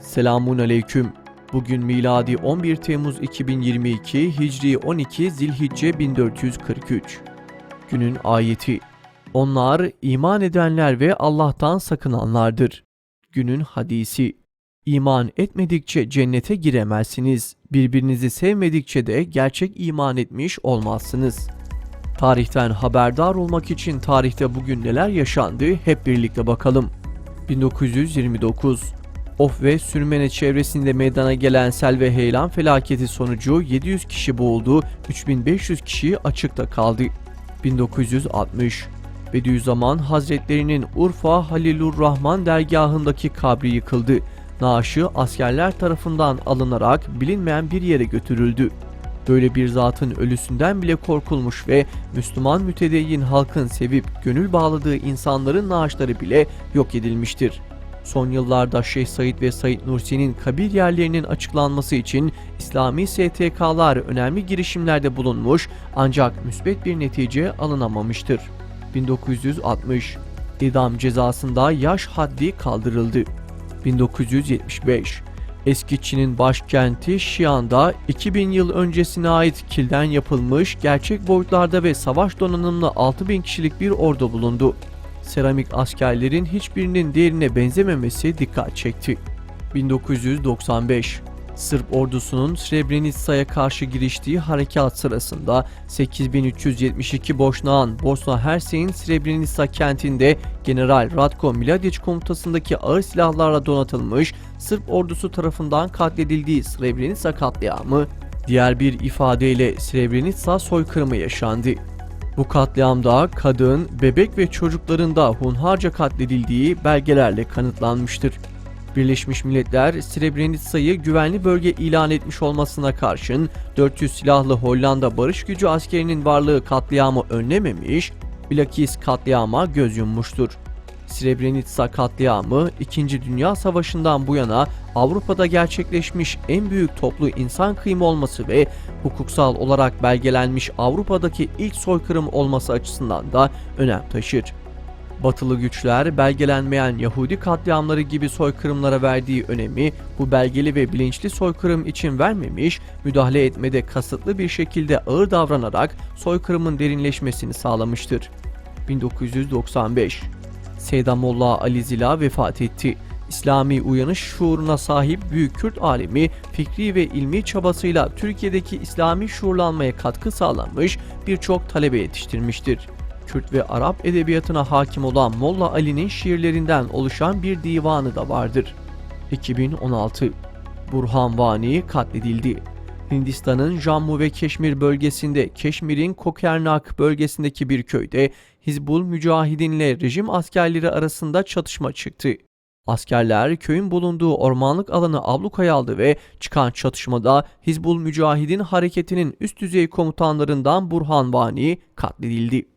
Selamun aleyküm. Bugün miladi 11 Temmuz 2022, Hicri 12 Zilhicce 1443. Günün ayeti. Onlar iman edenler ve Allah'tan sakınanlardır. Günün hadisi. İman etmedikçe cennete giremezsiniz. Birbirinizi sevmedikçe de gerçek iman etmiş olmazsınız. Tarihten haberdar olmak için tarihte bugün neler yaşandı hep birlikte bakalım. 1929. Of ve Sürmene çevresinde meydana gelen sel ve heyelan felaketi sonucu 700 kişi boğuldu, 3500 kişi açıkta kaldı. 1960. Bediüzzaman Hazretlerinin Urfa Halilurrahman dergahındaki kabri yıkıldı. Naaşı askerler tarafından alınarak bilinmeyen bir yere götürüldü. Böyle bir zatın ölüsünden bile korkulmuş ve Müslüman mütedeyyin halkın sevip gönül bağladığı insanların naaşları bile yok edilmiştir. Son yıllarda Şeyh Said ve Said Nursi'nin kabir yerlerinin açıklanması için İslami STK'lar önemli girişimlerde bulunmuş ancak müsbet bir netice alınamamıştır. 1960. İdam cezasında yaş haddi kaldırıldı. 1975. Eski Çin'in başkenti Şian'da 2000 yıl öncesine ait kilden yapılmış gerçek boyutlarda ve savaş donanımlı 6000 kişilik bir ordu bulundu. Seramik askerlerin hiçbirinin diğerine benzememesi dikkat çekti. 1995. Sırp ordusunun Srebrenica'ya karşı giriştiği harekat sırasında 8372 Boşnağın Bosna Hersek'in Srebrenica kentinde General Ratko Mladic komutasındaki ağır silahlarla donatılmış Sırp ordusu tarafından katledildiği Srebrenica katliamı, diğer bir ifadeyle Srebrenica soykırımı yaşandı. Bu katliamda kadın, bebek ve çocukların da hunharca katledildiği belgelerle kanıtlanmıştır. Birleşmiş Milletler, Srebrenica'yı güvenli bölge ilan etmiş olmasına karşın 400 silahlı Hollanda barış gücü askerinin varlığı katliamı önlememiş, bilakis katliama göz yummuştur. Srebrenica katliamı 2. Dünya Savaşı'ndan bu yana Avrupa'da gerçekleşmiş en büyük toplu insan kıyımı olması ve hukuksal olarak belgelenmiş Avrupa'daki ilk soykırım olması açısından da önem taşır. Batılı güçler belgelenmeyen Yahudi katliamları gibi soykırımlara verdiği önemi bu belgeli ve bilinçli soykırım için vermemiş, müdahale etmede kasıtlı bir şekilde ağır davranarak soykırımın derinleşmesini sağlamıştır. 1995. Seydamullah Ali Zila vefat etti. İslami uyanış şuuruna sahip büyük Kürt alimi fikri ve ilmi çabasıyla Türkiye'deki İslami şuurlanmaya katkı sağlamış, birçok talebe yetiştirmiştir. Kürt ve Arap edebiyatına hakim olan Molla Ali'nin şiirlerinden oluşan bir divanı da vardır. 2016. Burhan Vani katledildi. Hindistan'ın Jammu ve Keşmir bölgesinde Keşmir'in Kokernak bölgesindeki bir köyde Hizbul Mücahidinle rejim askerleri arasında çatışma çıktı. Askerler köyün bulunduğu ormanlık alanı ablukaya aldı ve çıkan çatışmada Hizbul Mücahidin hareketinin üst düzey komutanlarından Burhan Vani katledildi.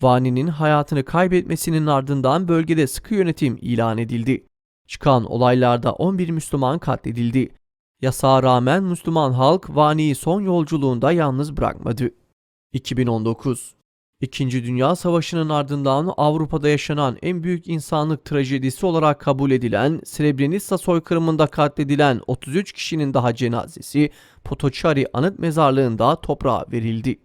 Vani'nin hayatını kaybetmesinin ardından bölgede sıkı yönetim ilan edildi. Çıkan olaylarda 11 Müslüman katledildi. Yasağa rağmen Müslüman halk Vani'yi son yolculuğunda yalnız bırakmadı. 2019. İkinci Dünya Savaşı'nın ardından Avrupa'da yaşanan en büyük insanlık trajedisi olarak kabul edilen Srebrenica soykırımında katledilen 33 kişinin daha cenazesi Potočari Anıt Mezarlığı'nda toprağa verildi.